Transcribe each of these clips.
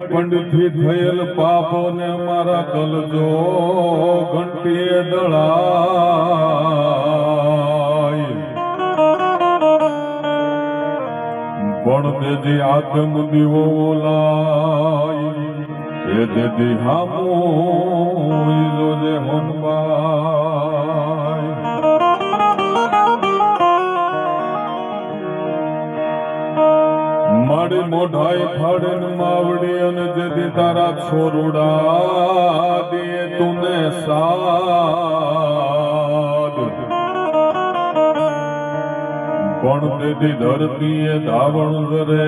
પંડથી થયેલ પાપોને મારા કલજો ઘંટીએ દળાય પણ દેજી આત્મ દીવો ઓલાય એ દેદી હામો જોજે હોનબાય મારી મોઢાઈ ફાડે માવડી અને જેથી તારા છોરુડા દે તુને સાદ પણ તેથી ધરતીએ ધાવણ કરે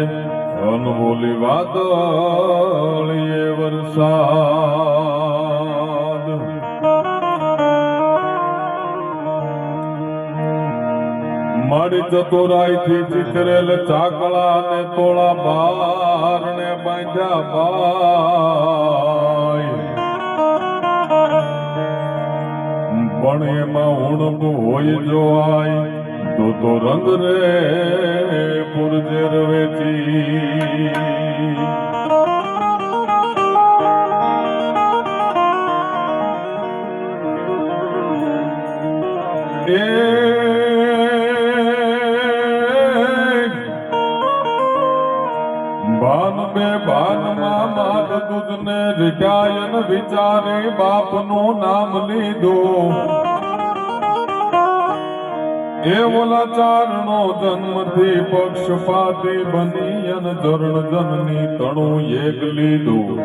અનબોલી વાદળીએ વરસાદ મારી ચતુરાઈ થી ચિતરેલ ચાકળા ને તોળા બાર ને બાંધ્યા બાય પણ એમાં ઉણપ હોય જો આય તો રંગ રે પુરજે રવેચી ભાન બે ભાનમાં માત દૂધને રીટાયન વિચારે બાપનું નામ લીધું એ ઓલા ચારણો જન્મથી પક્ષપાતી બની અને ચરણ જનની તણું એક લીધું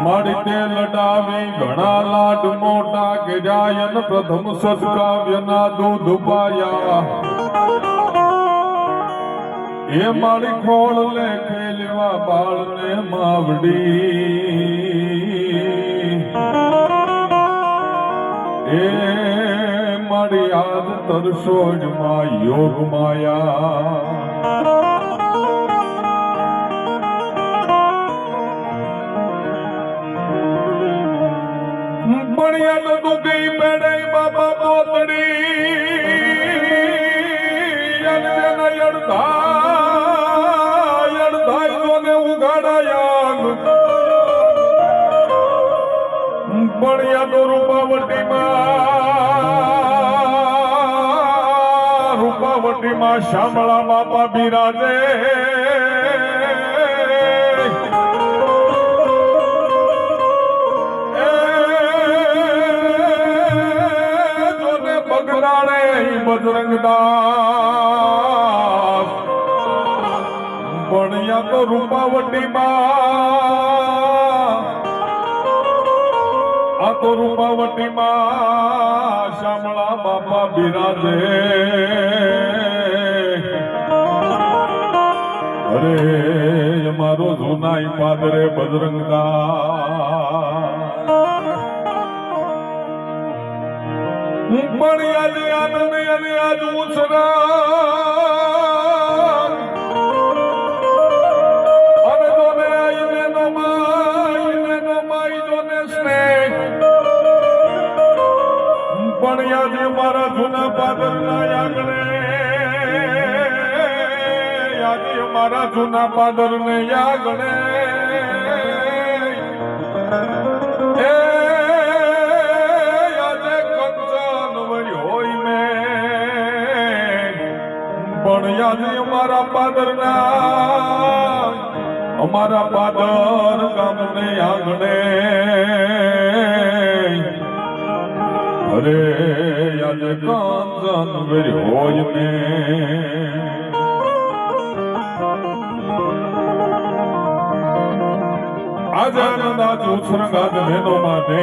મારી તે લડાવી ઘણા લાડ મોટા કે જાયન પ્રથમ સદકાવ્યના દૂધ પાયા એ મારી ખોળ લેખે લેવા બાળને માવડી એ મારી આદ તરસોજમાં યોગ માયા બણિયા તો ગઈ બેડે બાબા પોતડી અડધાઈ જોને ઉગાડાયા બણિયા તો રૂપાવટીમાં શામળા બાપા બિરાજે જોને બગડાડે બજરંગદાસ બણિયા તો રૂપાવટીમાં આ તો રૂપાવટીમાં શામળા બાપા બિરાજે અરે અમારો જૂનાઈ પાદરે બજરંગદાસ પણ આજે આનંદ અને આજ ઉછરા અને જોને આઈને નો માઈ જોને સ્નેહ પણ આજે મારા જૂના પાદરના આંગણે આજે મારા જૂના પાદરને આંગણે અમારા પાદર ગામને આંગણે અરે આજે કાંચન હોય ને આજે આનંદ ઉછરંગ આજ બહેનો માટે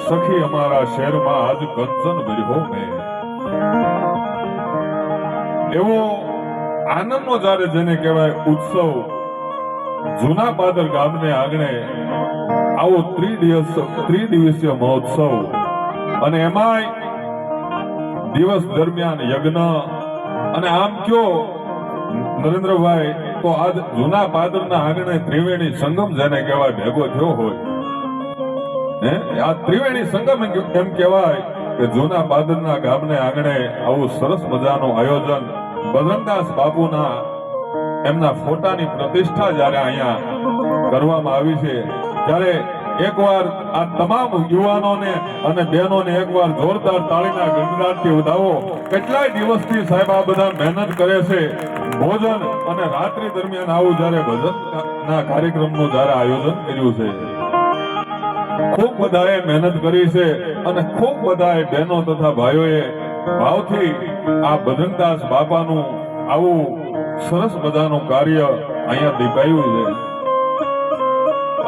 સખી અમારા શહેરમાં આજ કંચન ભર્યો મેં એવો આનંદનો જ્યારે જેને કહેવાય ઉત્સવ જૂના પાદર ગામને આંગણે આવો ત્રિદિવસીય મહોત્સવ અને એમાંય દિવસ દરમિયાન યજ્ઞ અને આમ કયો નરેન્દ્રભાઈ તો આજ જૂના પાદરના આંગણે ત્રિવેણી સંગમ જેને કહેવાય ભેગો થયો હોય આ ત્રિવેણી સંગમ એમ કહેવાય કે જૂના પાદરના ગામને આંગણે આવું સરસ મજાનું આયોજન બજરંગદાસ બાપુના એમના ફોટાની પ્રતિષ્ઠા જ્યારે અહીંયા કરવામાં આવી છે, ત્યારે એકવાર આ તમામ યુવાનોને અને બહેનોને એકવાર જોરદાર તાળીના ગણગડાટથી વધાવો. કેટલાય દિવસથી સાહેબ આ બધા મહેનત કરે છે. ભોજન અને રાત્રિ દરમિયાન આવું જ્યારે ભજનના કાર્યક્રમનું જ્યારે આયોજન કર્યું છે, ખૂબ બધાએ મહેનત કરી છે અને ખૂબ બધાએ બહેનો તથા ભાઈઓએ ભાવથી આ ભજનદાસ બાપાનું આવું સરસ મજાનું કાર્ય અહીંયા દીપાયું છે.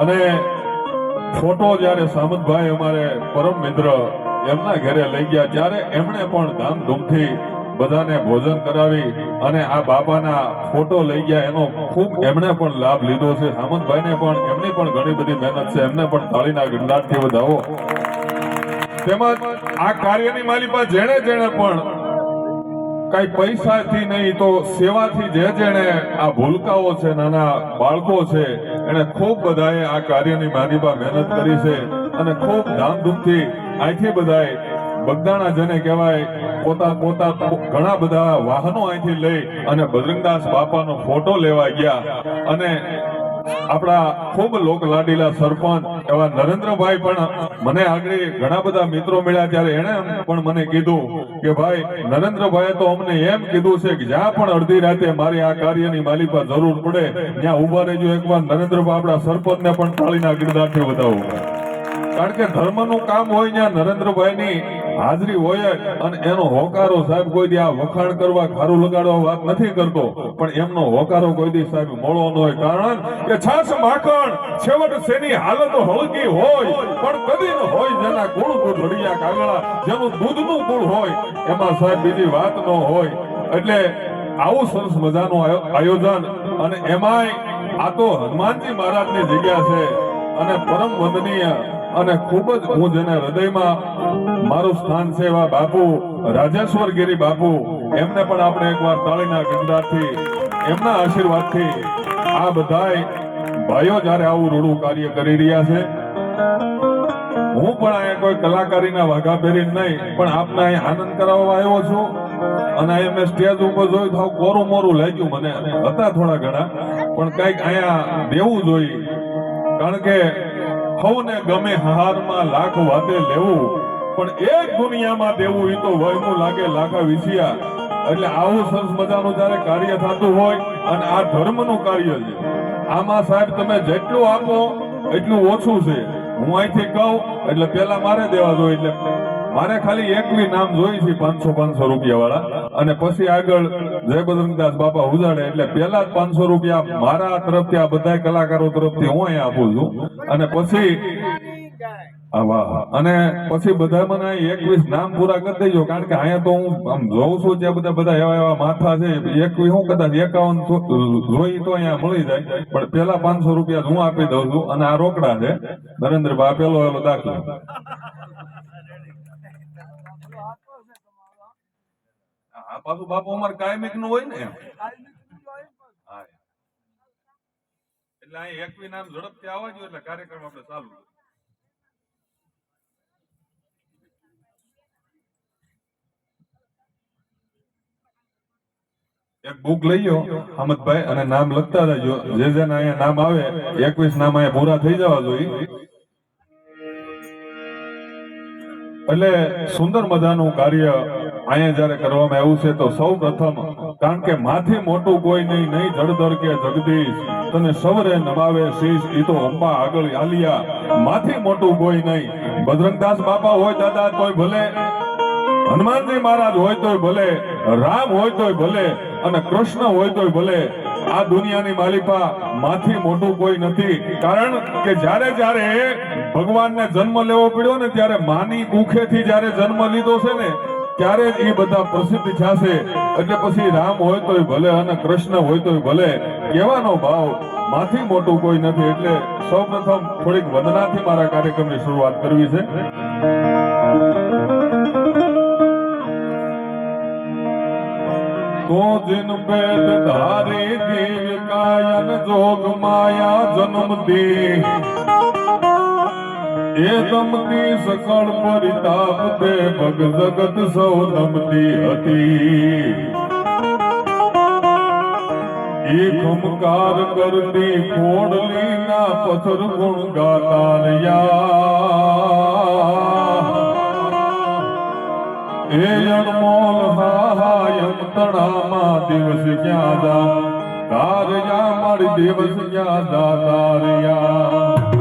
અને ફોટો જ્યારે સામંતભાઈ અમારે પરમ મિત્ર એમના ઘરે લઈ ગયા, ત્યારે એમણે પણ ધામધૂમથી બધાને ભોજન કરાવી અને આ બાપાના ફોટો લઈ ગયા, એનો ખૂબ એમણે પણ લાભ લીધો છે. સામંતભાઈને પણ એમની પણ ઘણી બધી મહેનત છે, એમને પણ તાળીના ગણગડાટથી વધાવો. તેમજ આ કાર્યની માલિપા જેણે જેણે પણ કઈ પૈસાથી નહીં તો સેવાથી જેણે આ ભૂલકાઓ છે, નાના બાળકો છે, એને ખૂબ બધાએ આ કાર્યની માલિપા મહેનત કરી છે અને ખૂબ ધામધૂમથી અહીંથી બધાએ બગદાણા જેને કહેવાય પોતા ઘણા બધા વાહનો અહીંથી લઈ અને બજરંગદાસ બાપાનો ફોટો લેવા ગયા. અને આપણા ખૂબ લોક લાડીલા સરપંચ એવા નરેન્દ્રભાઈ પણ મને આગળ ઘણા બધા મિત્રો મળ્યા, ત્યારે એને પણ મને કીધું કે ભાઈ નરેન્દ્રભાઈએ તો અમને એમ કીધું છે કે જ્યાં પણ અડધી રાતે મારી આ કાર્યની માલિપા જરૂર પડે ત્યાં ઉભા રહેજો. એકવાર નરેન્દ્રભાઈ આપણા સરપંચને પણ તાળીના ગણગડાટથી વધાવો, કારણ કે ધર્મનું કામ હોય ત્યાં નરેન્દ્રભાઈની હાજરી હોય અને એનો હોકારો સાહેબ કોઈ દી આ વખાણ કરવા ખારું લગાડવા વાત નથી કરતો, પણ એમનો હોકારો કોઈ દી સાહેબ મોળો ન હોય. કારણ કે છાસ માખણ છેવટ શેની હાલત હળગી હોય, પણ કદી ન હોય જેના કુળ રડિયા કાગડા, જેનું દૂધનું કુળ હોય એમાં સાહેબ બીજી વાત ન હોય. એટલે આવું સરસ મજાનું આયોજન, અને એમાંય આ તો હનુમાનજી મહારાજની જગ્યા છે અને પરમ વંદનીય અને ખૂબ જ હું જેને હૃદયમાં મારું સ્થાન છે એવા બાપુ રાજેશ્વર ગિરી બાપુ, એમને પણ આપણે એકવાર તાળીના ગણગડાટથી એમના આશીર્વાદથી આ બધાય ભાઈઓ જ્યારે આવું રૂડું કાર્ય કરી રહ્યા છે. હું પણ અહીંયા કોઈ કલાકારીના વાઘા પહેરીને નહીં, પણ આપને અહીંયા આનંદ કરાવવા આવ્યો છું. અને અહીંયા મેં સ્ટેજ ઉપર જોયું તો કોરું મોરું લાગ્યું મને, હતા થોડા ઘણા, પણ કઈક અહીંયા દેવું જોઈએ. કારણ કે સૌને ગમે હારમાં લાખ વાતે લેવું, પણ એક દુનિયામાં દેવું એ તો વયનું લાગે લાખા વિસિયા. એટલે આવું સરસ મજાનું જયારે કાર્ય થતું હોય અને આ ધર્મનું કાર્ય છે, આમાં સાહેબ તમે જેટલું આપો એટલું ઓછું છે. હું અહીંથી કહું એટલે પેલા મારે દેવા જોઈએ, એટલે મારે ખાલી એકવી નામ જોઈ છે 500 રૂપિયા વાળા, અને પછી આગળ જય બજરંગદાસ બાપા ઉજાડે એટલે પેલા જ 500 રૂપિયા મારા તરફથી આ બધા કલાકારો તરફથી હું અહીંયા આપું છું. અને પછી અને પછી બધા મને 21 નામ પૂરા કરી દેજો, કારણ કે અહીંયા તો હું આમ જોઉં છું ત્યાં બધા એવા માથા છે. 21 હું કદાચ 51 જોઈ તો અહીંયા મળી જાય, પણ પેલા 500 રૂપિયા હું આપી દઉં છું. અને આ રોકડા છે નરેન્દ્રભાઈ, પેલો દાખલો. હા પાછું બાપુ અમારે કાયમિક નું હોય ને, એટલે અહીં 21 નામ ઝડપથી આવવા જોઈએ એટલે કાર્યક્રમ આપણે ચાલુ. એક બુક લઈ લો અહમદભાઈ અને નામ લખતા રહેજો. જે જેના અહીંયા નામ આવે 21 નામ અહીંયા પૂરા થઈ જવા જોઈએ. એટલે સુંદર મજાનું કાર્ય અહીંયા જયારે કરવામાં આવ્યું છે, તો સૌ પ્રથમ કારણ કે માથી મોટું કોઈ નહીં, નહીં જળધર કે જગદીશ તને સવરે નમાવે શીશ, ઈ તો અંબા આગળ આલિયા. માથી મોટું કોઈ નહીં. બજરંગદાસ બાપા હોય દાદા તોય ભલે, હનુમાનજી મહારાજ હોય તોય ભલે, રામ હોય તોય ભલે, અને કૃષ્ણ હોય તોય ભલે, આ દુનિયાની માલિકા માથી મોટું કોઈ નથી. કારણ કે જ્યારે ભગવાનને જન્મ લેવો પડ્યો ને, ત્યારે માની કુખેથી જ્યારે જન્મ લીધો છે ને, ત્યારે એ બધા પ્રસિદ્ધ થશે. એટલે પછી રામ હોય તોય ભલે અને કૃષ્ણ હોય તોય ભલે, કહેવાનો ભાવ માથી મોટું કોઈ નથી. એટલે સૌપ્રથમ થોડીક વંદનાથી મારા કાર્યક્રમની શરૂઆત કરવી છે. तो जिन वेद धारे देव कायन जोग माया जन्म दे, ए दमती सकल परिताप दे, भग जगत सौ नमती हती. એ ખમકાર કરતી ખોડલીના પથ્થર ગુણ ગાતારિયા એ અણમોલ હાયમ તણામાં દિવસ ક્યાં જા તારિયા મારી દિવસ ક્યાં જા તારિયા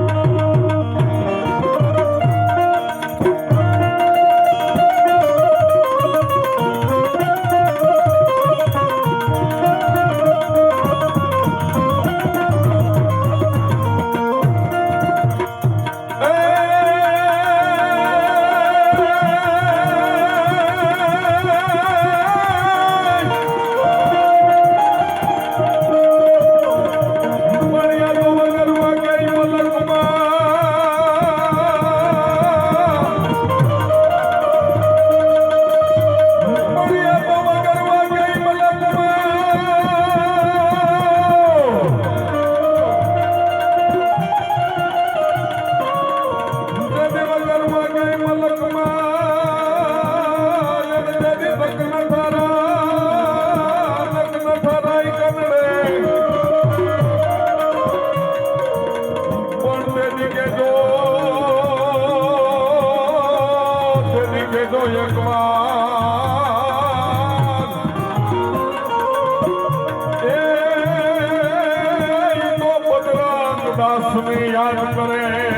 યાદ કરે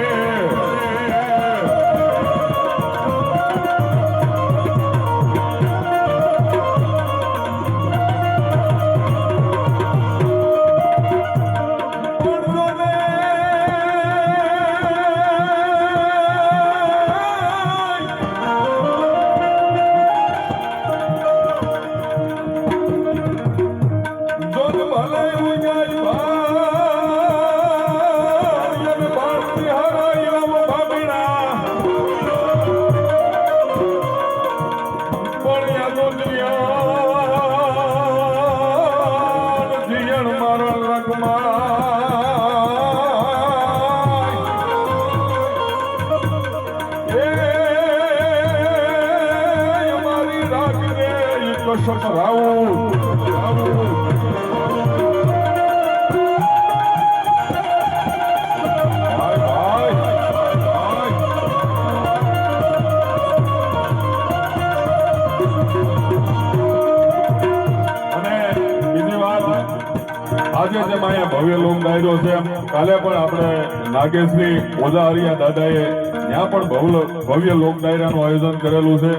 આજે જેમ અહીંયા ભવ્ય લોક ડાયરો છે કાલે પણ આપણે નાગેશની ઓઝાહરિયા દાદાએ ત્યાં પણ ભવ્ય લોક ડાયરાનું આયોજન કરેલું છે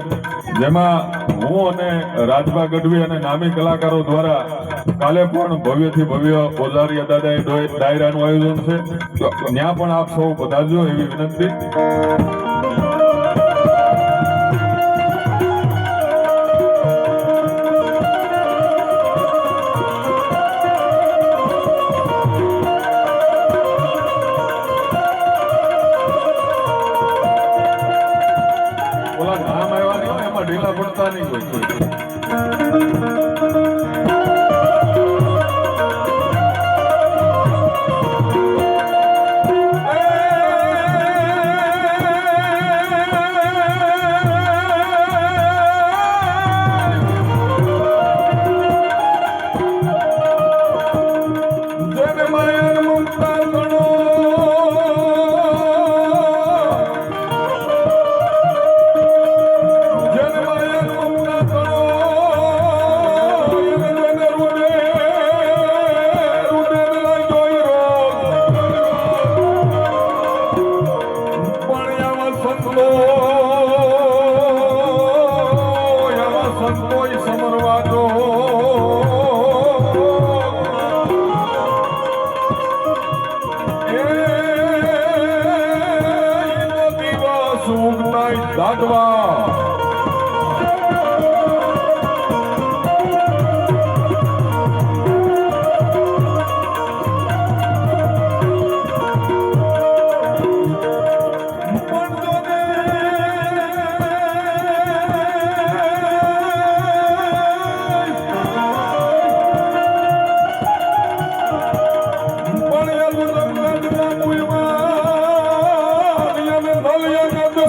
જેમાં હું અને રાજભા ગઢવી અને નામી કલાકારો દ્વારા કાલે પણ ભવ્યથી ભવ્ય ઓઝાહરિયા દાદાએ ડાયરાનું આયોજન છે ત્યાં પણ આપ સૌ પધારજો એવી વિનંતી ઢીલા પડતા નહીં કોઈ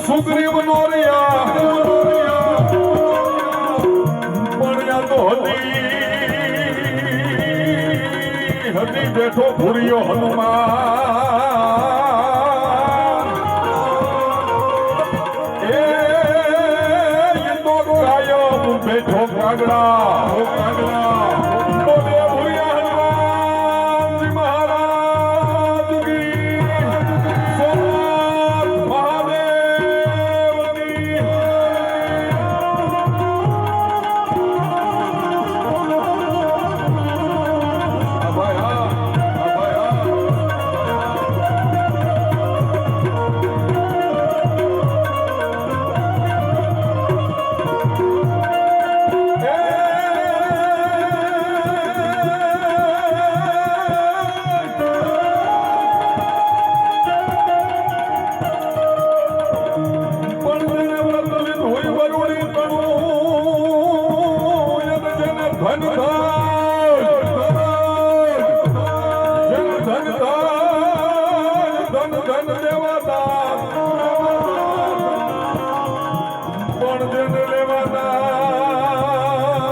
સુગ્રીવ નો પણ બેઠો ભૂરિયો હનુમાન એ તો કાયમ બેઠો કાગડા બોલે ભૂરિયા હનુમાનજી મહારાજ કી સોમનાથ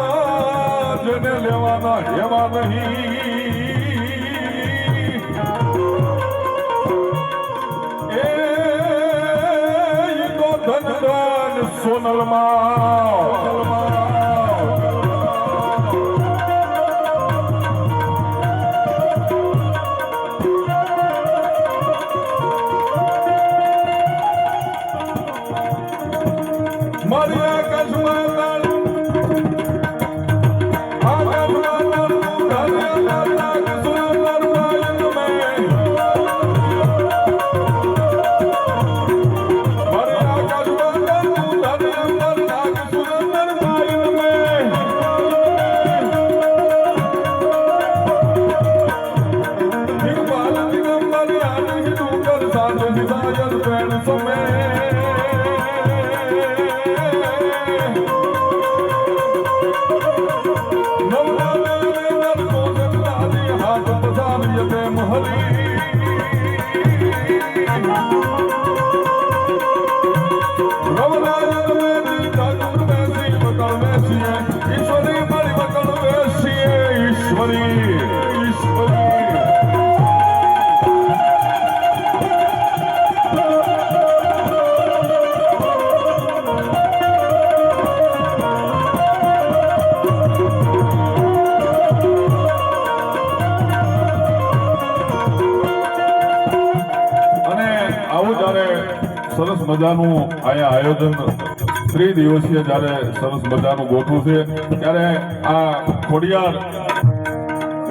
મહાદેવની લેવાના એવા નહીં એ તો ધન ધન સોનલમાં મારી આકાશમાં સરસ મજાનું અહીંયા આયોજન ત્રિદિવસીય જયારે સરસ મજાનું ગોઠવું છે ત્યારે આ ખોડિયાર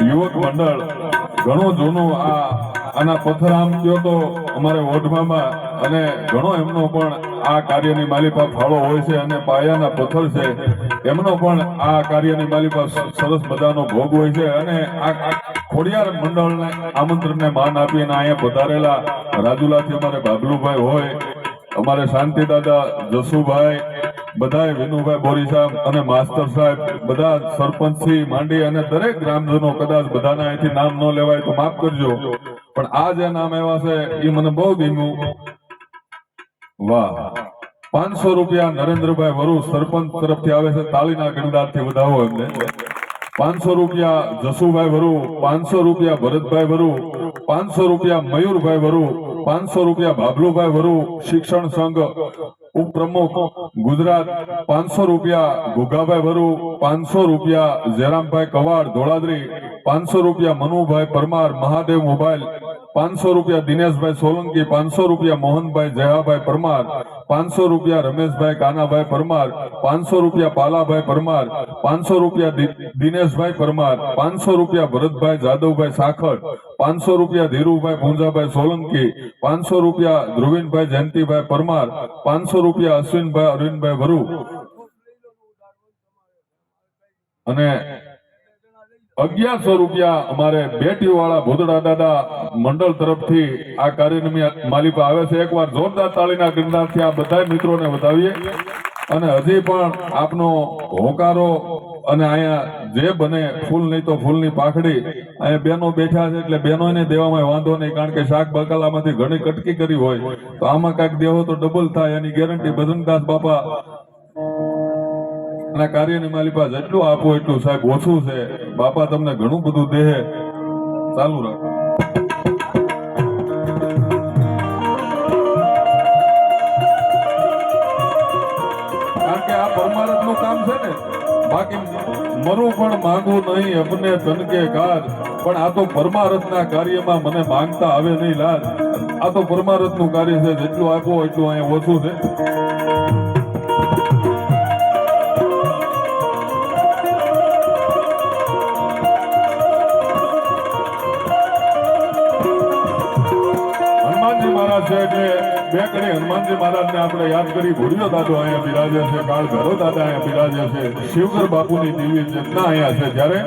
યુવક મંડળ ઘણું જૂનું આના પથરામ કયો તો અમારે વોઢવામાં અને ઘણો એમનો પણ આ કાર્યની માલિપા ફાળો હોય છે અને પાયાના પથ્થર છે એમનો પણ આ કાર્યની માલિપા સરસ મજાનો ભોગ હોય છે અને આ ખોડિયાર મંડળને આમંત્રણને માન આપીને અહીંયા પધારેલા રાજુલાથી અમારે બાબલુભાઈ હોય અમારે શાંતિ દાદા જસુભાઈ બધાએ વિનુભાઈ બોરીસાબ અને માસ્ટર સાહેબ બધા સરપંચ થી માંડી અને દરેક ગ્રામજનો કદાચ બધાના અહીંથી નામ ન લેવાય તો માફ કરજો પણ આ જે નામ એવા છે એ મને બહુ ગમ્યું વાહ 500 રૂપિયા નરેન્દ્રભાઈ વરુ સરપંચ તરફથી આવે છે તાળીના ગણદારથી વધાવો એમને 500 રૂપિયા જસુભાઈ વરુ 500 રૂપિયા ભરતભાઈ વરુ 500 રૂપિયા મયુરભાઈ વરુ 500 રૂપિયા બાબલુભાઈ વરુ શિક્ષણ સંઘ ઉપપ્રમુખ ગુજરાત 500 રૂપિયા ગુગાભાઈ વરુ 500 રૂપિયા જયરામભાઈ કવાડ ધોળાદરી 500 રૂપિયા મનુભાઈ પરમાર મહાદેવ મોબાઈલ 500 રૂપિયા દિનેશભાઈ સોલંકી 500 રૂપિયા મોહનભાઈ જયાભાઈ પરમાર 500 રૂપિયા રમેશભાઈ કાનાભાઈ પરમાર 500 રૂપિયા પાલાભાઈ પરમાર 500 રૂપિયા દિનેશભાઈ પરમાર 500 રૂપિયા ભરતભાઈ જાદવભાઈ સાખર 500 રૂપિયા ધીરુભાઈ પૂંજાભાઈ સોલંકી 500 રૂપિયા ધ્રુવીનભાઈ જયંતિભાઈ પરમાર 500 રૂપિયા અશ્વિનભાઈ અરવિંદભાઈ વરુ અને 1100 રૂપિયા અમારે બેટી વાળા ભોદડા દાદા મંડળ તરફથી આ કાર્યક્રમની માલિકા આવે છે. એકવાર જોરદાર તાળીના ગણનારથી આ બધા મિત્રોને વધાવીએ અને હજી પણ આપનો હોકારો અને અહીંયા જે બને ફૂલ નહીં તો ફૂલની પાખડી અહીંયા બેનો બેઠા છે એટલે બેનોને દેવામાં વાંધો નહીં, કારણ કે શાક બકાલામાંથી ઘણી કટકી કરી હોય તો આમાં કાંઈક દેવો તો ડબલ થાય એની ગેરંટી ભજનદાસ બાપા ના કાર્યની માલિકા જેટલું આપો એટલું સાહેબ ઓછું છે. બાપા તમને ઘણું બધું દેહે ચાલુ રાખો. કારણ કે આ પરમારથ નું કામ છે ને, બાકી મરું પણ માંગવું નહીં અપને તન કે કાજ, પણ આ તો પરમારથના કાર્યમાં મને માંગતા આવે નહીં લાજ. આ તો પરમારથનું કાર્ય છે, જેટલું આપો એટલું અહીંયા ઓછું છે. હનુમાનજી મહારાજ છે એટલે બે કરી હનુમાનજી મહારાજને આપણે યાદ કરી. ભૂરિયો દાદો અહીંયા બિરાજે છે, કાળ ભૈરવ દાદા અહીંયા બિરાજે છે, શિવગર બાપુની દિવ્ય ચેતના અહીંયા છે. જ્યારે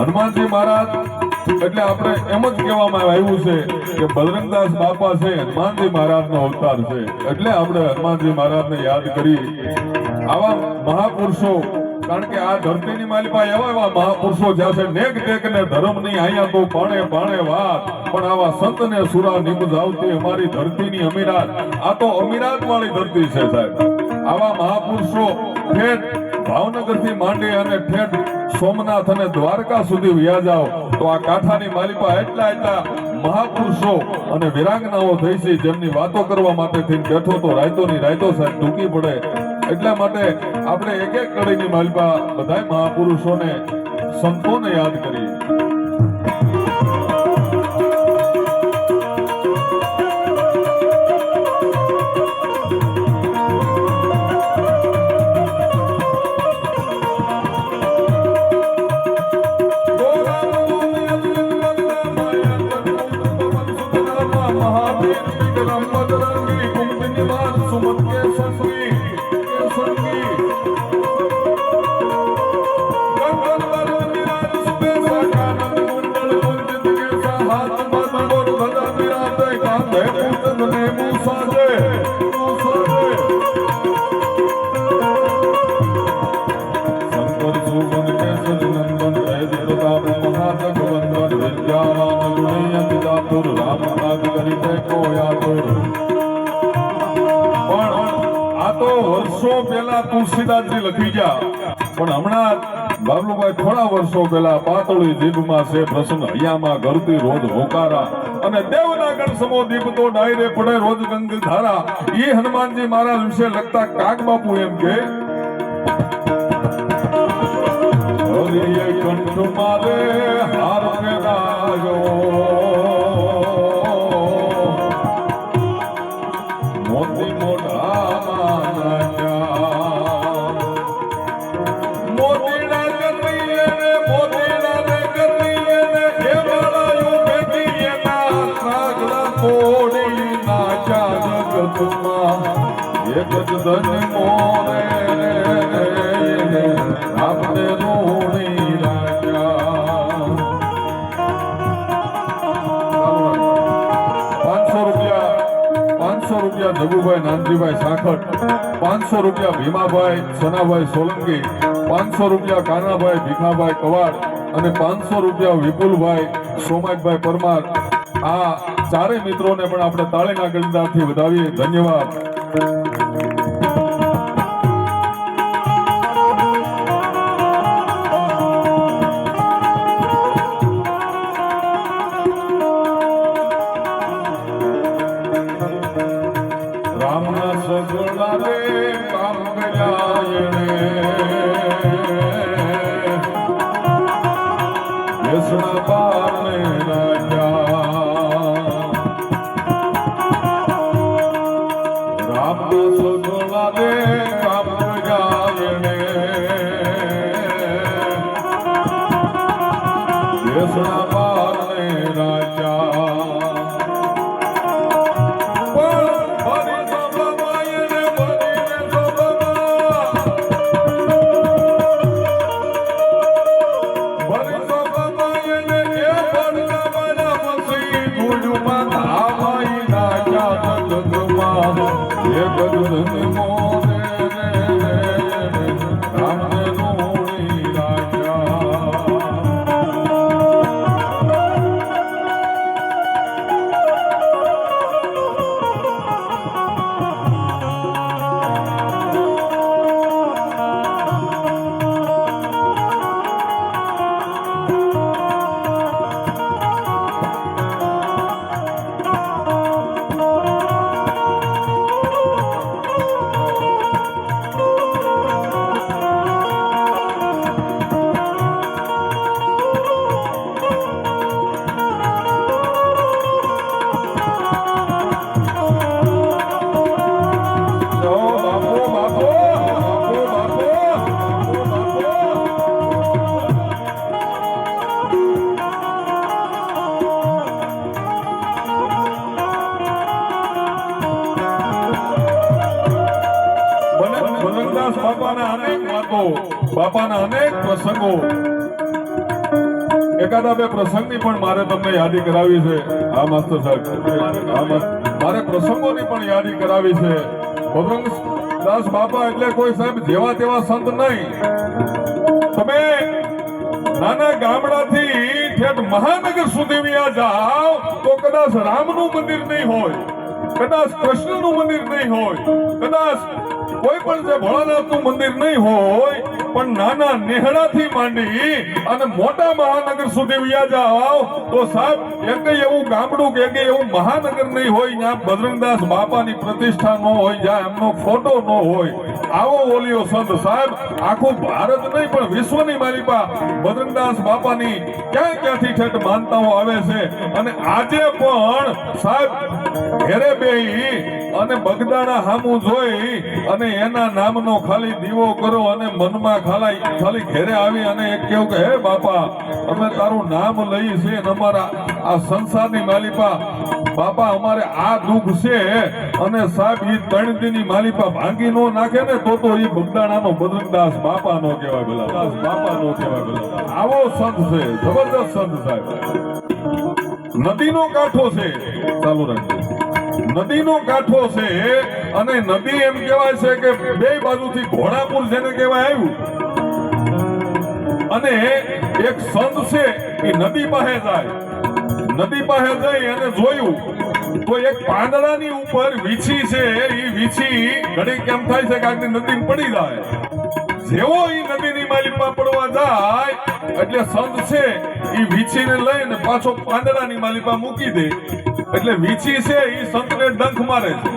હનુમાનજી મહારાજ એટલે આપણે એમ જ કહેવામાં આવ્યું છે કે બજરંગદાસ બાપા છે હનુમાનજી મહારાજનો અવતાર છે. એટલે આપણે હનુમાનજી મહારાજને યાદ કરી. આવા મહાપુરુષો, કારણ કે આ ધરતીની માલિપા એવા મહાપુરુષો જ્યાં છે નેક ટેક ને ધર્મ ની અહીંયા તો પાણે પાણે વાત, પણ આવા સંત ને સુરા નિમજ આવતી અમારી ધરતીની અમીરાત. આ તો અમીરાત વાળી ધરતી છે સાહેબ. આવા મહાપુરુષો ઠેઠ ભાવનગર થી માંડી અને ઠેઠ સોમનાથ અને દ્વારકા સુધી વ્યા જાઓ તો આ કાંઠાની માલિપા એટલા મહાપુરુષો અને વિરાંગનાઓ થઈ છે, જેમની વાતો કરવા માટે થઈને બેઠો તો રાયતોની રાયતો સાહેબ ટૂંકી પડે. એટલા માટે આપણે એક એક કડીની માલિપા બધાય મહાપુરુષોને સંતોને યાદ કરીએ. તુલસીદાસજી લખી ગયા, પણ હમણાં બાબલુભાઈ થોડા વર્ષો પહેલા પાતળી જીભમાં છે પ્રસન્ન હૈયામાં ઘરતી રોજ હોકારા, અને દેવના ગણ સમો દીપ તો ડાયરે પડે રોજ ગંગ ધારા. એ હનુમાનજી મહારાજ વિશે લખતા કાગ બાપુ એમ કે કંઠ મારે હાર ફેરાયો મોતી મોઢામાં એક જ ધન મોરે આપણે રોણી રાજા. રૂપિયા જગુભાઈ નાનજીભાઈ સાખટ, 500 રૂપિયા ભીમાભાઈ સનાભાઈ સોલંકી, 500 રૂપિયા કાનાભાઈ ભીખાભાઈ કવાડ અને 500 રૂપિયા વિપુલભાઈ સોમાજભાઈ પરમાર. આ ચારેય મિત્રોને પણ આપણે તાળીના ગણદારથી વધાવીએ. ધન્યવાદ. રામના સગુણા રે કામ કર્યા એણે, યશના પારને રાજા. રામના સગુણા રે કામ કર્યા એણે, યશના પારને રાજા. બાપાના અનેક પ્રસંગો, એકાદા બે પ્રસંગની પણ મારે તમને યાદી કરાવી છે. આ માસ્ટર સાહેબ, મારે પ્રસંગોની પણ યાદી કરાવી છે. ભદ્રંગદાસ બાપા એટલે કોઈ સાહેબ જેવા તેવા સંત નહીં. તમે નાના ગામડાથી ઠેઠ મહાનગર સુધી વ્યા જાઓ તો કદાચ રામનું મંદિર નહીં હોય, કદાચ કૃષ્ણનું મંદિર નહીં હોય, કદાચ કોઈ પણ જે ભોળાનાથનું મંદિર નહીં હોય, પણ નાના નેહડાથી માંડી અને મોટા મહાનગર સુધી વ્યા જાઓ તો સાહેબ એકેય એવું ગામડું કે એકેય એવું મહાનગર નહીં હોય જ્યાં બજરંગદાસ બાપાની પ્રતિષ્ઠા ન હોય, જ્યાં એમનો ફોટો ન હોય. આવો ઓલિયો સંત સાહેબ આખું ભારત નહીં પણ વિશ્વની માલિપા બજરંગદાસ બાપાની ક્યાં ક્યાંથી ઠેઠ માનતાઓ આવે છે. અને આજે પણ સાહેબ ઘેરે બેહી અને બગદાણા હામું જોઈ અને એના નામનો ખાલી દીવો કરો અને મનમાં ખાલી ઘેરે આવી અને એક કેવું કે હે બાપા અમે તારું નામ લઈએ છીએ અને અમારા આ સંસારની માલિપા બાપા અમારે આ દુઃખ છે અને સાહેબ ઈ 3 દીની માલિપા ભાંગી નો નાખે ને તો ઈ બગદાણાનો બજરંગદાસ બાપા નો કહેવાય, બલદાસ બાપા નો કહેવાય. બલદાસ આવો સંત છે, જબરદસ્ત સંત સાહેબ. નદીનો કાંઠો છે, ચાલુ રાખજો. નદીનો કાંઠો છે અને નદી એમ કહેવાય છે કે બે બાજુથી ઘોડાપુર જેને કહેવાય આવ્યું. અને એક સંત છે એ નદી પાસે જાય, નદી પાસે જઈ અને જોયું તો એક પાંદડાની ઉપર વીછી છે. એ વીછી ઘડી કેમ થાય છે કે આગળ નદી પડી જાય. જેવો ઈ નદીની માલિકમાં પડવા જાય એટલે સંત છે ઈ વીછીને લઈને પાછો પાંદડાની માલિકમાં મૂકી દે. એટલે વીછી છે ઈ સંતને ડંખ મારે છે.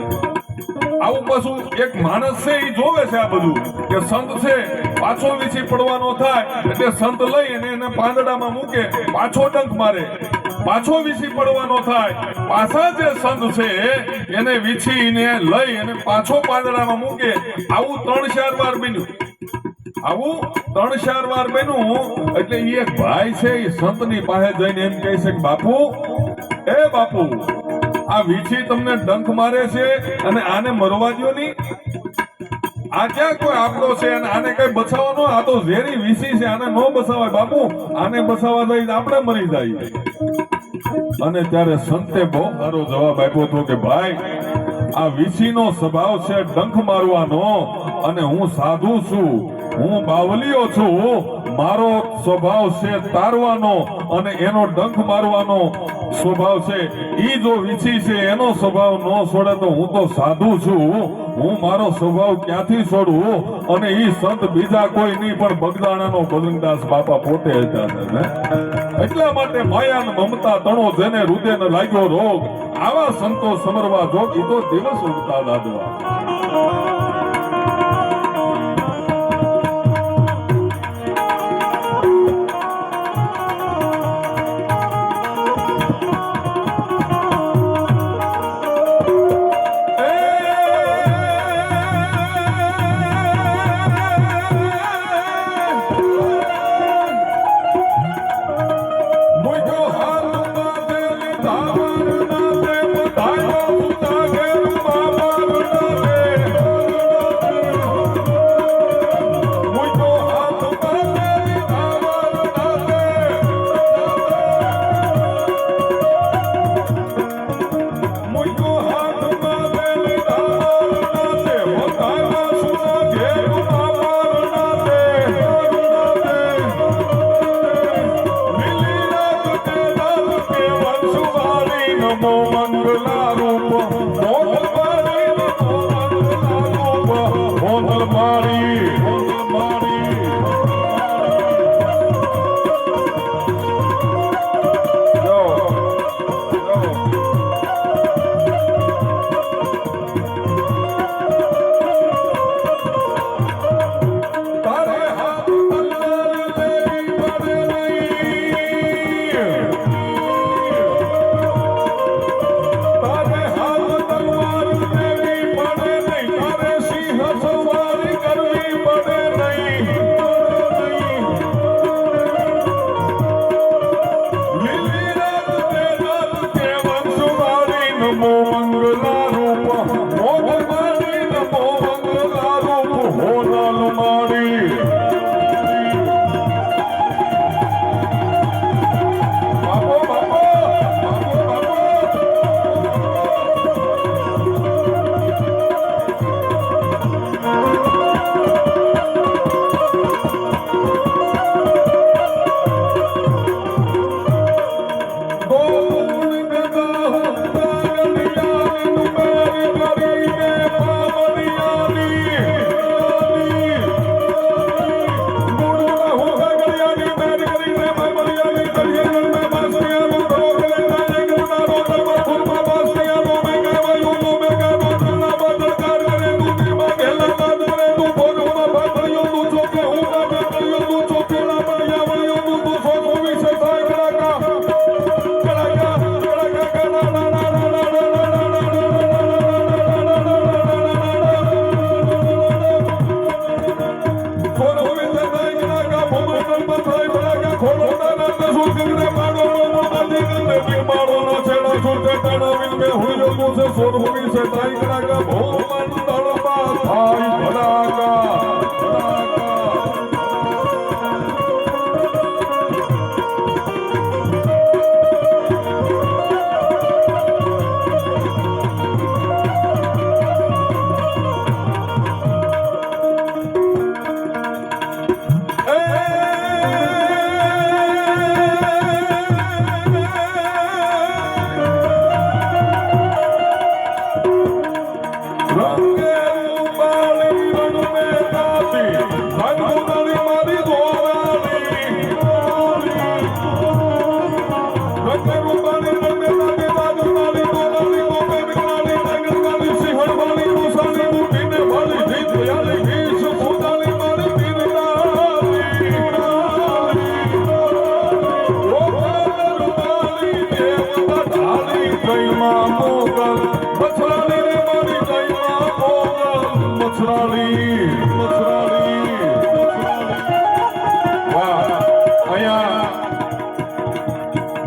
આવું પાછું એક માણસ છે ઈ જોવે છે આ બધું કે સંત છે પાછો વીછી પડવાનો થાય એટલે સંત લઈ અને એને પાંદડામાં મૂકે, પાછો ડંખ મારે, પાછો વીછી પડવાનો થાય, પાછા જે સંત છે એને વીછીને લઈ અને પાછો પાંદડામાં મૂકે. આવું 3-4 વાર બન્યું. આવું 3-4 વાર બન્યું એટલે ઈ એક ભાઈ છે ઈ સંતની પાસે જઈને એમ કહે છે કે બાપુ, એ બાપુ આ વીછી તમને ડંખ મારે છે અને આને મરવા દ્યો નહીં. આ ક્યાં કોઈ આપડો છે અને આને કઈ બચાવવાનો? આ તો ઝેરી વીછી છે, આને નો બચાવાય બાપુ. આને બચાવવા જાય આપણે મરી જાય. અને ત્યારે સંતે બહુ સારો જવાબ આપ્યો હતો કે ભાઈ આ વીસીનો સ્વભાવ છે ડંખ મારવાનો, અને હું સાધુ છું, હું બાવલીઓ છું, મારો સ્વભાવ છે તારવાનો અને એનો ડંખ મારવાનો સ્વભાવ છે. ઈ જો વીછી છે એનો સ્વભાવ ન છોડે તો હું તો સાધુ છું, હું મારો સ્વભાવ ક્યાંથી છોડું? અને ઈ સંત બીજા કોઈ નહીં પણ બગદાણાનો બજરંગદાસ બાપા પોતે હતા ને. એટલા માટે માયા ને મમતા તણો જેને હૃદયને લાગ્યો રોગ, આવા સંતો સમરવા જોગ, ઈ તો દિવસ ઉગતા દાદવા.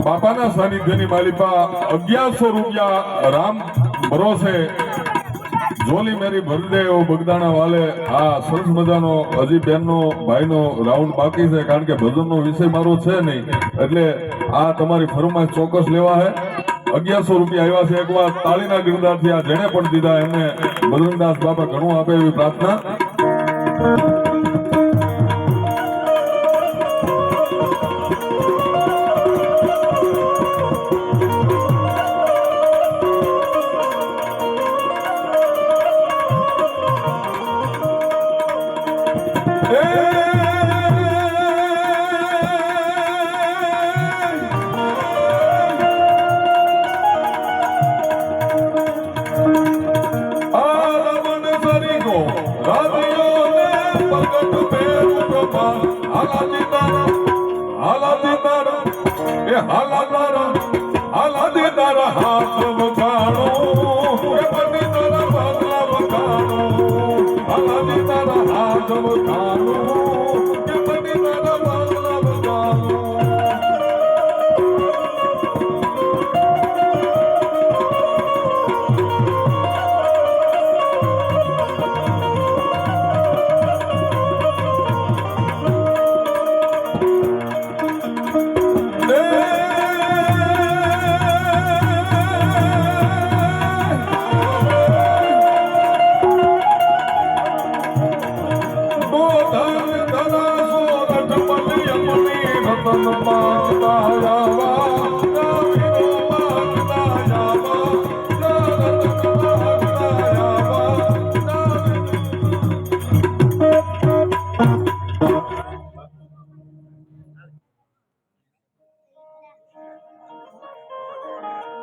બાપાના સાનિધ્યની માલિપા 1100 રૂપિયા રામ ભરોસે જોલી મેરી ભરદે એવો બગદાણા વાલે. આ સરસ મજાનો હજી બેનનો ભાઈનો રાઉન્ડ બાકી છે, કારણ કે ભજનનો વિષય મારો છે નહીં, એટલે આ તમારી ફરમાઈશ ચોક્કસ લેવા હે. 1100 રૂપિયા આવ્યા છે. એકવાર તાળીના ગીરદારથી આ જેને પણ દીધા એમને બજરંગદાસ બાપા ઘણું આપે એવી પ્રાર્થના.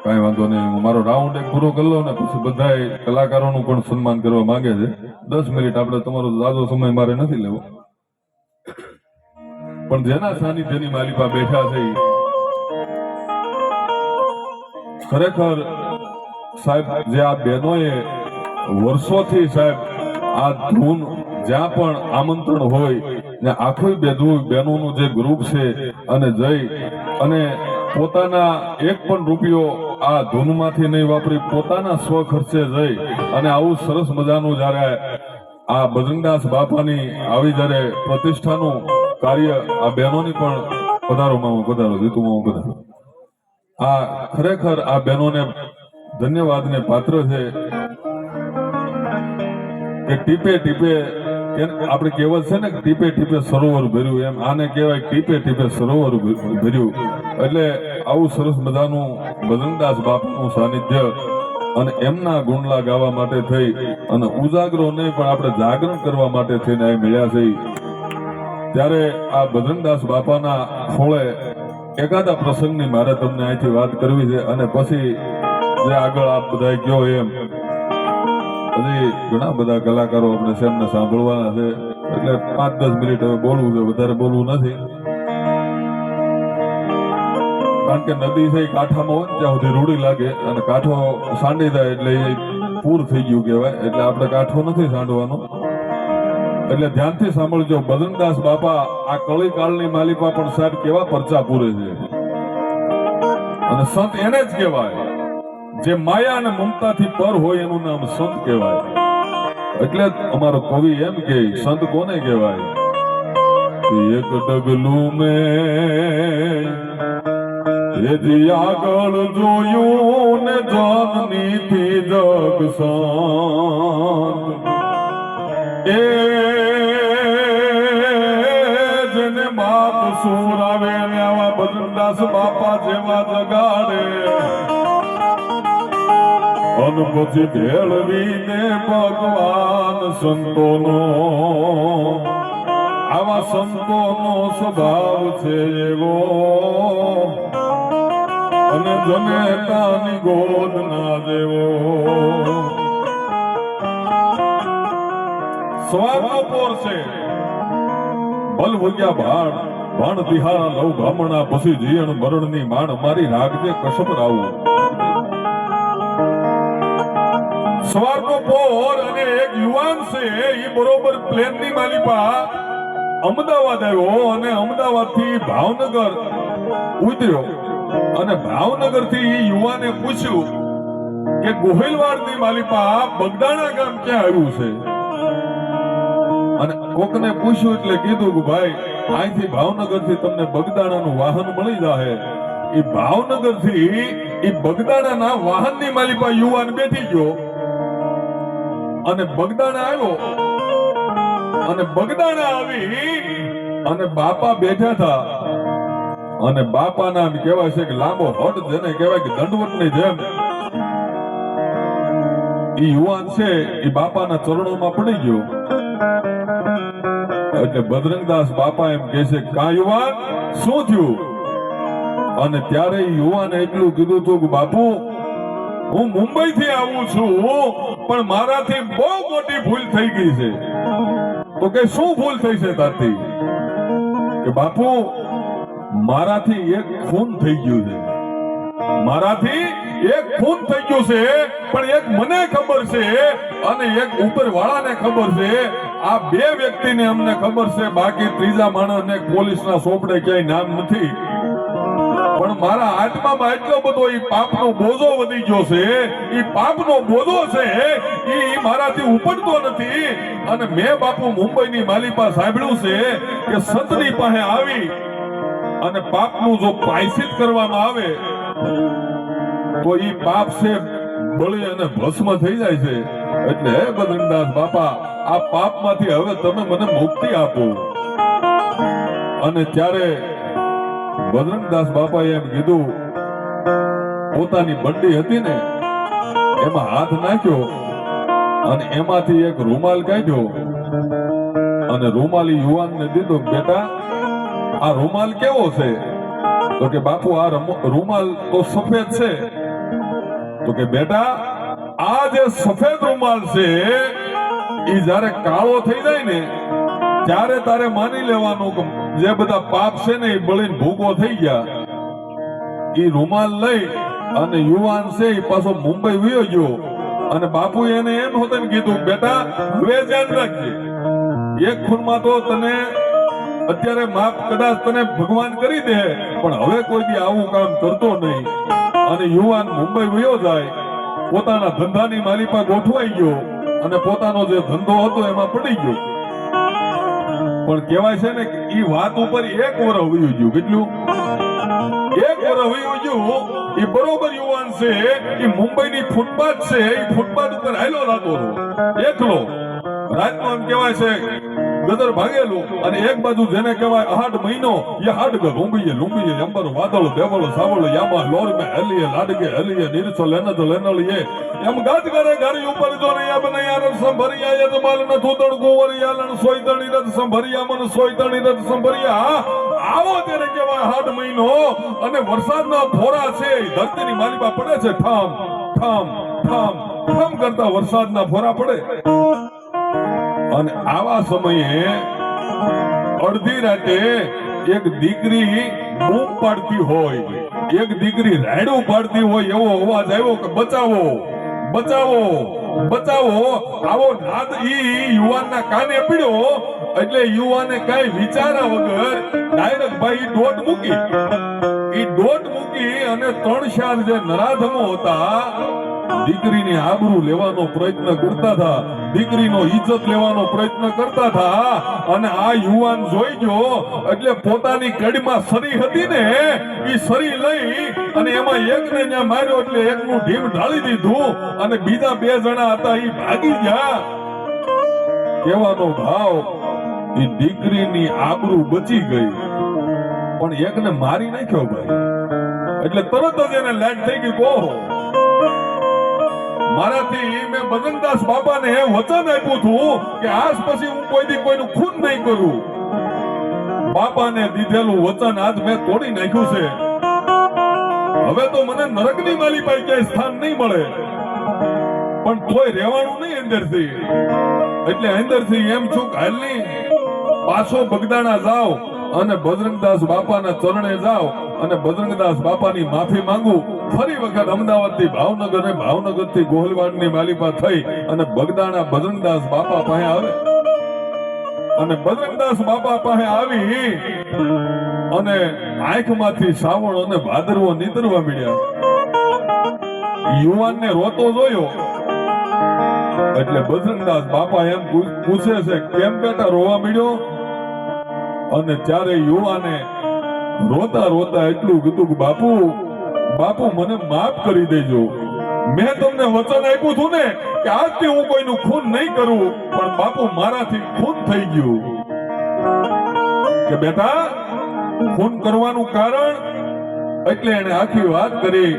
કઈ વાંધો નહીં, હું મારો રાઉન્ડ એક પૂરો કરી લઉં ને પછી બધા કલાકારોનું પણ સન્માન કરવા માંગે છે. 10 મિનિટ આપણે તમારો જાજો સમય મારે નથી લેવો, પણ જેના સાનિધ્યની માલિપા બેઠા છે ખરેખર સાહેબ જે આ બહેનોએ વર્ષોથી સાહેબ આ ધૂન જ્યાં પણ આમંત્રણ હોય ને આખું બહેનોનું જે ગ્રુપ છે અને જઈ અને પોતાના એક પણ રૂપિયો આ ધૂનમાંથી નહીં વાપરી પોતાના સ્વ ખર્ચે જઈ અને આવું સરસ મજાનું જયારે આ બજરંગદાસ બાપાની આવી જયારે પ્રતિષ્ઠાનું કાર્ય આ બહેનોની પણ પધારો મામો પધારો, જીતુ મામો પધારો. આ ખરેખર આ બહેનોને ધન્યવાદને પાત્ર છે કે ટીપે ટીપે આપણે કહેવત છે ને કે ટીપે ટીપે સરોવર ભર્યું, એમ આને કહેવાય ટીપે ટીપે સરોવર ભર્યું. એટલે આવું સરસ મજાનું બજરંગદાસ બાપાનું સાનિધ્ય અને એમના ગુણલા ગાવા માટે થઈ અને ઉજાગરો નહીં પણ આપણે જાગરણ કરવા માટે થઈને અહીં મળ્યા છે. ત્યારે આ બજરંગદાસ બાપાના ખોળે એકાદા પ્રસંગની મારે તમને અહીંથી વાત કરવી છે અને પછી જે આગળ આપ બધા કયો એમ હજી ઘણા બધા કલાકારો આપણે સેમને સાંભળવાના છે, એટલે 5-10 મિનિટ હવે બોલવું છે, વધારે બોલવું નથી. કારણ કે નદી છે કાંઠામાં હોય ત્યાં સુધી રૂડી લાગે અને કાંઠો સાંડી જાય એટલે એ પૂર થઈ ગયું કહેવાય, એટલે આપણે કાંઠો નથી સાંડવાનો. એટલે ધ્યાનથી સાંભળજો. બજરંગદાસ બાપા આ કળી કાળની માલિપા પણ સાહેબ કેવા પરચા પૂરે છે અને સંત એને જ કહેવાય જે માયા અને મમતાથી પર હોય, એનું નામ સંત કહેવાય. એટલે અમારો કવિ એમ કે સંત કોને કહેવાય? એક ડગલું મેં એજી આગળ જોયું ને જનનીથી જગ સંત એ જેને માત સુર આવે ને આવા બજરંગદાસ બાપા જેવા જગાડે અન પછી ભેળવીને ભગવાન સંતોનો આવા સંતોનો સ્વભાવ છે એવો અને જનેતાની ગોદ ના દેવો. સ્વાગો પોર છે બલ ભોગ્યા ભાણ બિહારા લવ બ્રાહ્મણા પછી જીયણ મરણની માણ મારી રાખજે કશપ રાવું. સવારનો પોર અને એક યુવાન છે એ બરોબર પ્લેનની માલિપા અમદાવાદ આવ્યો અને અમદાવાદ થી ભાવનગર ઉતર્યો અને ભાવનગર થી યુવાને પૂછ્યું કે ગોહિલવાડની માલિપા બગદાણા ગામ ક્યાં આવ્યું છે? અને કોકને પૂછ્યું એટલે કીધું કે ભાઈ અહીંથી ભાવનગર થી તમને બગદાણાનું વાહન મળી જાય. એ ભાવનગર થી એ બગદાણાના વાહનની માલિપા યુવાન બેઠી ગયો અને બગદાણા આવ્યો અને બગદાણા આવી અને બાપા બેઠા હતા અને બાપાના કહેવાય છે કે લાંબો હટ જેને કહેવાય કે દંડવતની જેમ ઈ યુવાન છે એ બાપાના ચરણોમાં પડી ગયો એટલે બજરંગદાસ બાપા એમ કહે છે કા યુવાન શું થયું અને ત્યારે યુવાને એટલું કીધું હતું કે બાપુ હું મુંબઈ થી આવું છું પણ મારાથી બહુ મોટી ભૂલ થઈ ગઈ છે તો કે શું ભૂલ થઈ છે તારથી કે બાપુ મારાથી એક ખૂન થઈ ગયું છે મારાથી એક ખૂન થઈ ગયું છે પણ એક મને ખબર છે અને એક ઉપરવાળાને ખબર છે આ બે વ્યક્તિને અમને ખબર છે બાકી ત્રીજા માણસને પોલીસના સોપડે ક્યાંય નામ નથી પણ મારા આત્મામાં એટલો બધો ઈ પાપનો બોજો વધી ગયો છે ઈ પાપનો બોજો છે ઈ મારાથી ઉપડતો નથી અને મેં બાપુ મુંબઈની માલિપા સાંભળ્યું છે કે સંતની પાસે આવી અને પાપનું જો પ્રાયશ્ચિત કરવામાં આવે તો ઈ પાપ છે બળી અને ભસ્મ થઈ જાય છે એટલે હે બજરંગદાસ બાપા આ પાપમાંથી હવે તમે મને મુક્તિ આપો અને ત્યારે બજરંગદાસ બાપાએ એમ કીધું પોતાની બંડી હતી ને એમાં હાથ નાખ્યો અને એમાંથી એક રૂમાલ કાઢ્યો અને રૂમાલી યુવાનને દીધો બેટા આ રૂમાલ કેવો છે તો કે બાપુ આ રૂમાલ તો સફેદ છે તો કે બેટા આ જે સફેદ રૂમાલ છે ઈ જ્યારે કાળો થઈ જાય ને ત્યારે તારે માની લેવાનું કે જે બધા પાપ છે ને એ બળીને ભૂકો થઈ ગયા ઈ રૂમાલ લઈ અને યુવાન છે એ પાછો મુંબઈ વયો ગયો અને બાપુ એને એમ હોતે ને કીધું બેટા હવે ધ્યાન રાખજે એક ખૂનમાં તો તને અત્યારે માફ કદાચ તને ભગવાન કરી દે પણ હવે કોઈ દી આવું કામ કરતો નહીં અને યુવાન મુંબઈ વયો જાય પોતાના ધંધાની માલિપા ગોઠવાઈ ગયો અને પોતાનો જે ધંધો હતો એમાં પડી ગયો પણ કહેવાય છે ને કે ઈ વાત ઉપર એક વર્ષ વયું ગયું કેટલું એક વર્ષ વયું ગયું ઈ બરોબર યુવાન છે ઈ મુંબઈની ફૂટપાથ છે ઈ ફૂટપાથ ઉપર હાલ્યો રાતો એકલો રાતનો એમ કહેવાય છે ગદર ભાગેલું અને એક બાજુ જેને કહેવાય આઠ મહિનો એ હાડ ગ લુંગીએ અંબર વાદળ દેવળ સાવળ યામા લોર મે હલીએ લાડગે હલીએ નીરસો લેનદ લેનળીએ એમ ગાજ કરે ઘરી ઉપર જો ને યા બને યાર સંભરિયા એ જમાલ ન થોતણ ગોવરિયા લણ સોયતણી રત સંભરિયા મન સોયતણી રત સંભરિયા આવો તેને કહેવાય હાડ મહિનો અને વરસાદના ફોરા છે ધરતીની માલિપા પડે છે ઠામ ઠામ ઠામ ઠામ કરતા વરસાદના ફોરા પડે અને આવા સમયે અડધી રાતે એક દીકરી બૂમ પાડતી હોય એક દીકરી રાયડું પાડતી હોય એવો અવાજ આવ્યો કે બચાવો બચાવો બચાવો આવો નાદ ઈ યુવાનના કાને પડ્યો એટલે યુવાને કઈ વિચારા વગર ડાયરેક્ટ ભાઈ દોટ મૂકી અને 3-4 જે નરાધમો હતા દીકરીની આબરૂ લેવાનો પ્રયત્ન કરતા હતા દીકરીનો ઇજ્જત લેવાનો પ્રયત્ન કરતા હતા અને આ યુવાન જોઈ ગયો એટલે પોતાની કડીમાં સરી હતી ને ઈ સરી લઈ અને એમાં એકને ત્યાં માર્યો એટલે એકનું ઢીમ ઢાળી દીધું અને બીજા 2 જણા હતા ઈ ભાગી ગયા કહેવાનો ભાવ ઈ દીકરીની આબરૂ બચી ગઈ પણ એકને મારી નાખ્યો ભાઈ એટલે તરત જ એને લાગ થઈ ગઈ ઓહો મારાથી મેં બજરંગદાસ બાપાને વચન આપ્યું હતું કે આજ પછી હું કોઈ દી કોઈનું ખૂન નહીં કરું બાપાને દીધેલું વચન આજ મેં તોડી નાખ્યું છે હવે તો મને નરકની માલિપાઈ ક્યાંય સ્થાન નહીં મળે પણ તોય રહેવાનું નહીં અંદરથી એટલે અંદરથી એમ છું કે હાલની પાછો બગદાણા જાઓ અને બજરંગદાસ બાપાના ચરણે જાઓ અને બજરંગદાસ બાપાની માફી માંગુ ફરી વખત અમદાવાદ થી ભાવનગર અને ભાવનગર થી ગોહલવાડની માલિપા થઈ અને બગદાણા બજરંગદાસ બાપા પાસે આવે અને બજરંગદાસ બાપા પાસે આવી અને આંખમાંથી શ્રાવણ અને ભાદરવો નીતરવા મળ્યા યુવાનને રોતો જોયો એટલે બજરંગદાસ બાપા એમ પૂછે છે કેમ બેટા રોવા મળ્યો અને ત્યારે યુવાને રોતા રોતા એટલું કીધું કે બાપુ બાપુ મને માફ કરી દેજો. મેં તમને વચન આપ્યું હતું ને કે આજથી હું કોઈનું ખૂન નહીં કરું, પણ બાપુ મારાથી ખૂન થઈ ગયું. કે બેટા ખૂન કરવાનું કારણ એટલે એને આખી વાત કરી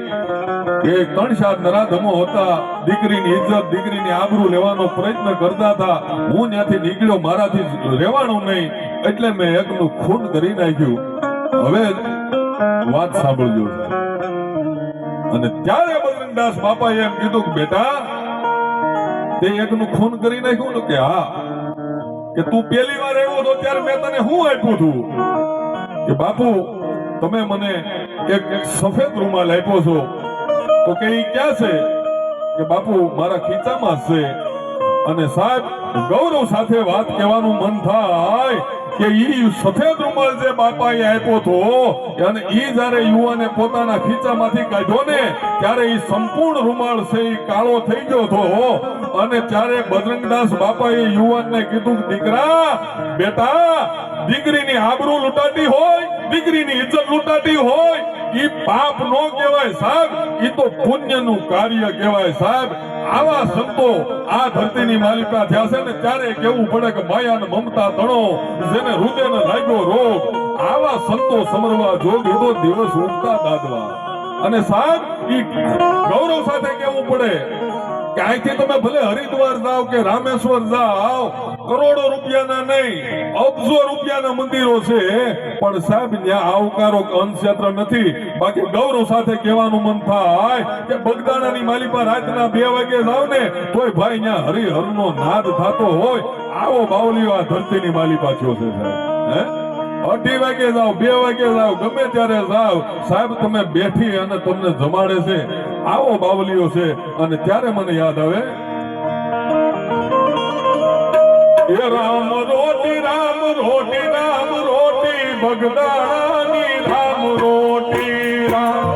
કે કણશાદ નરાધમો હતા, દીકરીની ઇજ્જત દીકરીની આબરૂ લેવાનો પ્રયત્ન કરતા હતા. હું ત્યાંથી નીકળ્યો, મારાથી રહેવાનું નહીં, એટલે મેં એકનું ખૂન કરી નાખ્યું. હવે વાત સાંભળજો. અને ત્યારે બજરંગદાસ બાપાએ એમ કીધું કે બેટા તે એકનું ખૂન કરી નાખ્યું ને? કે હા. કે તું પહેલી વાર આવ્યો તો ત્યારે મેં તને શું આપ્યું હતું? કે બાપુ તમે મને એક સફેદ રૂમાલ આપ્યો છો. તો કે ઈ ક્યાં છે? કે બાપુ મારા ખીચામાં છે. અને સાહેબ ગૌરવ સાથે વાત કહેવાનું મન થાય કે ઈ સફેદ રૂમાલ જે બાપાએ આપ્યો તો અને ઈ જ્યારે યુવાને પોતાના ખીચામાંથી કાઢ્યો ને ત્યારે ઈ સંપૂર્ણ રૂમાલ છે ઈ કાળો થઈ ગયો હતો. અને ત્યારે બજરંગદાસ બાપાએ યુવાનને કીધું, દીકરા બેટા દીકરીની આબરૂ લૂંટાતી હોય, દીકરીની ઇજ્જત લૂંટાતી હોય, ઈ પાપ નો કહેવાય સાહેબ, ઈ તો પુણ્યનું કાર્ય કહેવાય સાહેબ. આવા સંતો આ ધરતીની માલિકા થયા છે ને ત્યારે કેવું પડે કે માયા ને મમતા તણો, જેને હૃદયને લાગ્યો રોગ, આવા સંતો સમરવા જોગ એવો દિવસ ઉગતા દાદવા. અને સાહેબ ઈ ગૌરવ સાથે કેવું પડે કે અહીંથી તમે ભલે હરિદ્વાર જાઓ કે રામેશ્વર જાઓ, કરોડો રૂપિયાના નહીં અબજો રૂપિયાના મંદિરો છે, પણ સાહેબ ત્યાં આવકારો અનક્ષેત્ર નથી. બાકી ગૌરવ સાથે કહેવાનું મન થાય કે બગદાણાની માલિપા રાતના 2 વાગે જાવ ને તોય ભાઈ ત્યાં હરિહરનો નાદ થતો હોય. આવો બાવલીઓ આ ધરતીની માલિપા થયો છે સાહેબ. 2:30 વાગે જાઓ, 2 વાગે જાઓ, ગમે ત્યારે જાઓ સાહેબ તમે બેઠી અને તમને જમાડે છે. આવો બાવલીઓ છે. અને ત્યારે મને યાદ આવે એ રામ રોટી રામ રોટી રામ રોટી બગદાણાની રામ રોટી રામ.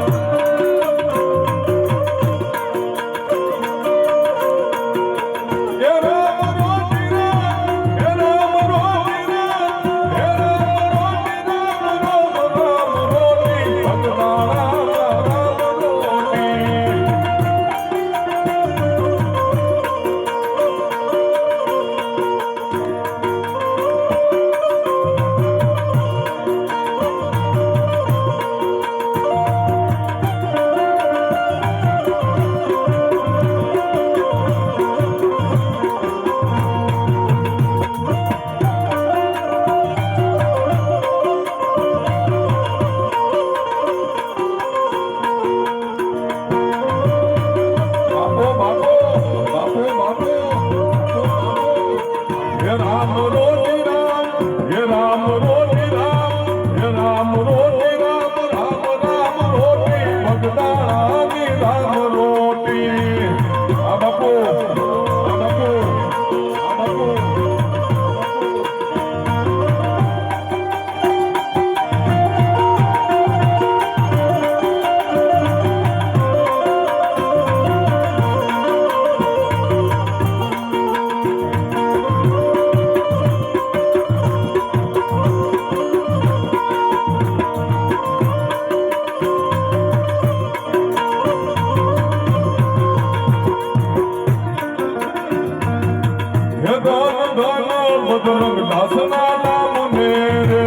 બજરંગદાસના નામને રે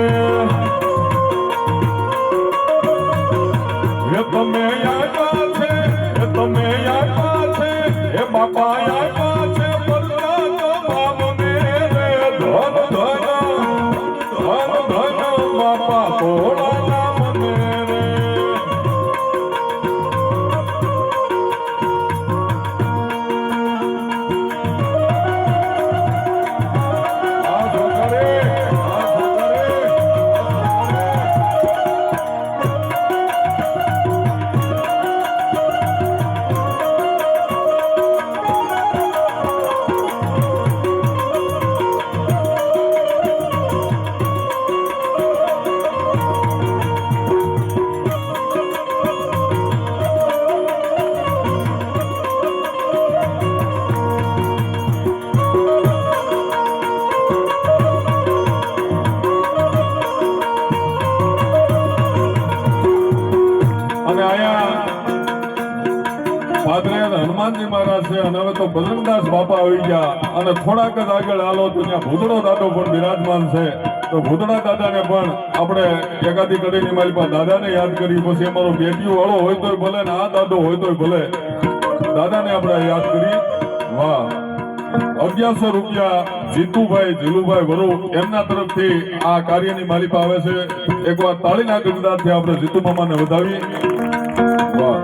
એ તમે આપ્યા છે, એ તમે આપ્યા છે, એ બાપા આપ્યા છે પરદાન બામને રે. ધન ધન ધન ધન બાપા થોડા નામને રે. રામાજી મહારાજ છે અને હવે તો બજરંગદાસ બાપા આવી ગયા અને થોડાક જ આગળ હાલો તો ત્યાં ભૂતળો દાદો પણ બિરાજમાન છે. તો ભૂતળા દાદાને પણ આપણે એકાદી કડીની માલિપા દાદાને યાદ કરી, પછી અમારો બેટીઓ વાળો હોય તોય ભલે ને આ દાદો હોય તોય ભલે, દાદાને આપણે યાદ કરી. વાહ, 1100 રૂપિયા જીતુભાઈ જીલુભાઈ વરુ એમના તરફથી આ કાર્યની માલિપા આવે છે. એકવાર તાળીના ગણદારથી આપણે જીતુ મામાને વધાવી. વાહ.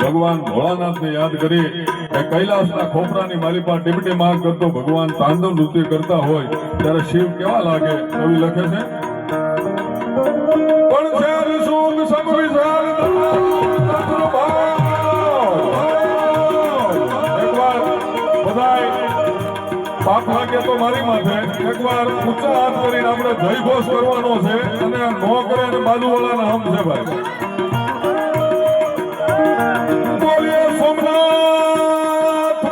ભગવાન ભોળાનાથને યાદ કરી કૈલાસના ખોપરાની માલિપા ટીપટી માંગ કરતો ભગવાન તાંડવ નૃત્ય કરતા હોય ત્યારે શિવ કેવા લાગે? કવિ લખે છે, પણ જ્યારે સુખ સમવિશાળ એકવાર બધાય પાપ લાગે તો મારી માથે એકવાર ઊંચા હાથ કરીને આપણે જય ઘોષ કરવાનો છે અને નો કરે અને બાજુવાળાના હમ છે ભાઈ. સોમનાથ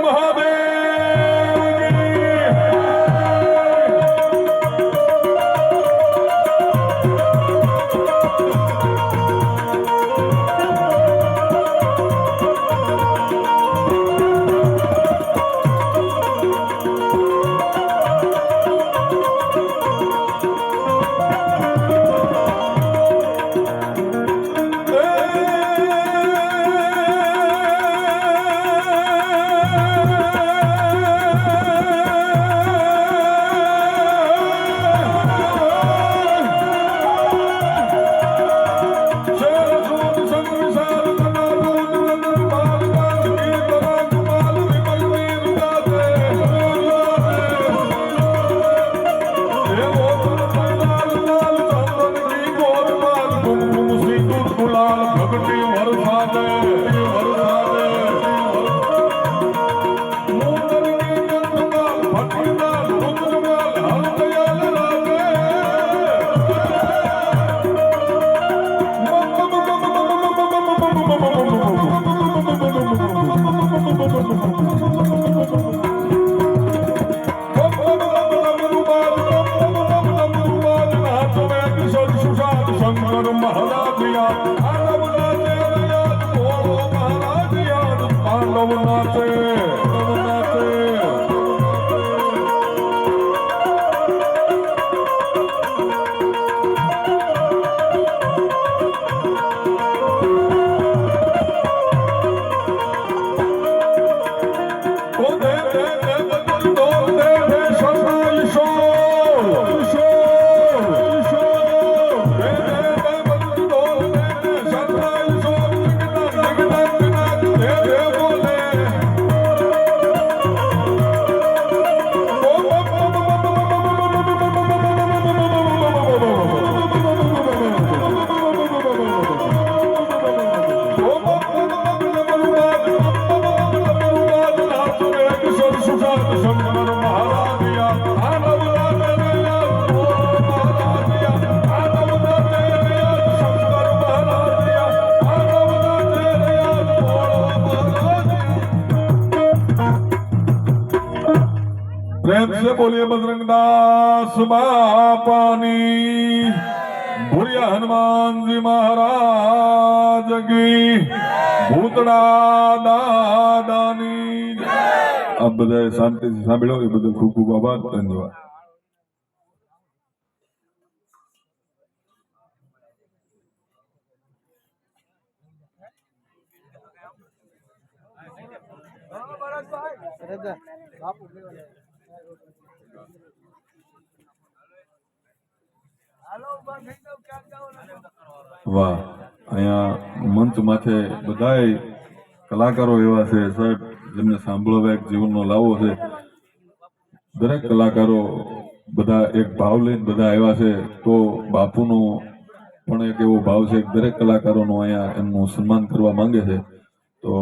બોલીએ બજરંગદાસ બાપાની, ભૂરિયા હનુમાનજી મહારાજ કી, ભૂતળા દાદાની જય. આપ બધાએ શાંતિથી સાંભળ્યો એ બદલ ખૂબ ખૂબ આભાર. ધન્યવાદ. વાહ, અહીંયા મંચ માથે બધાય કલાકારો એવા છે સાહેબ જેમને સાંભળવા એક જીવનનો લાવો છે. દરેક કલાકારો બધા એક ભાવ લઈને બધા આવ્યા છે, તો બાપુનો પણ એક એવો ભાવ છે કે દરેક કલાકારોનો અહીંયા એમનું સન્માન કરવા માંગે છે. તો